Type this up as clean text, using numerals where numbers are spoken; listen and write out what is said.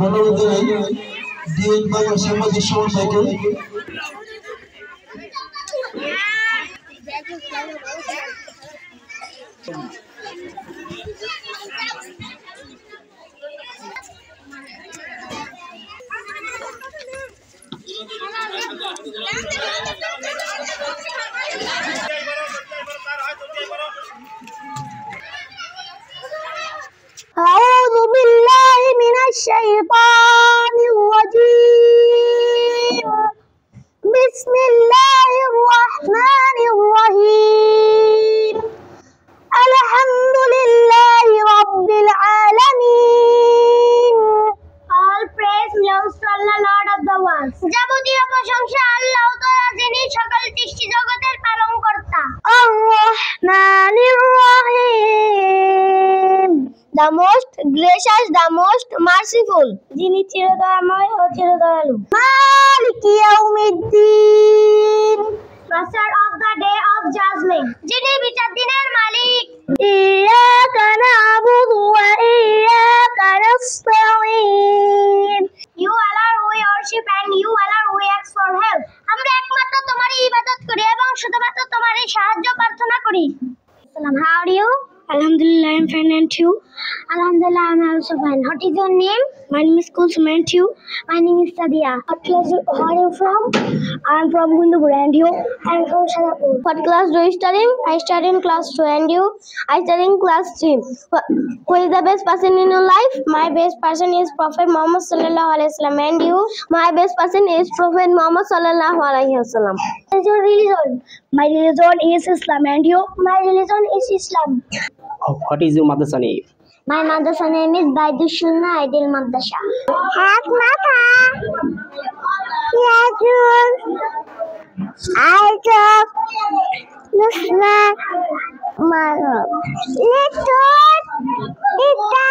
ধন্যবাদ জানাই ডিএন বাংলা সাংবাদিক সংস্থাকে। أعوذ بالله من الشيطان الرجيم بسم الله الرحمن الرحيم الحمد لله رب العالمين All praise belongs to Allah, Lord of the worlds. যাবতীয় প্রশংসা আল্লাহ তাআলা, যিনি সকল সৃষ্টি জগতের পালনকর্তা। আর-রহমানির রহিম, the most gracious, the most merciful, যিনি চিরদয়াময় ও চিরদয়ালু। মালিকি ইয়াউমিদ্দিন, master of the day of judgment, যিনি বিচার দিনের মালিক। ইয়্যাকা না'বুদু ওয়া ইয়্যাকা নাস্তাঈন, you alone we worship and you alone we ask for help, আমরা একমাত্র তোমারই ইবাদত করি এবং শুধুমাত্র তোমারই সাহায্য প্রার্থনা করি। How are you? Alhamdulillah, I'm fine, and you? Alhamdulillah, I'm also fine. What is your name? My name is Kulsum, and you? My name is Sadia. What class are you from? I'm from Gundupur, and you? I'm from Shadapur. What class do you study? I study in class 2, and you? I study in class 3. Who is the best person in your life? My best person is Prophet Muhammad sallallahu alaihi wasallam, and you? My best person is Prophet Muhammad sallallahu alaihi wasallam. What is your religion? My religion is Islam, and you? My religion is Islam. What is your madrasa name? My madrasa name is Baidul Sunnah Ideal Madrasa. Hat mata. Yazun. Aijab. Nusna. Maro. Little. Ita.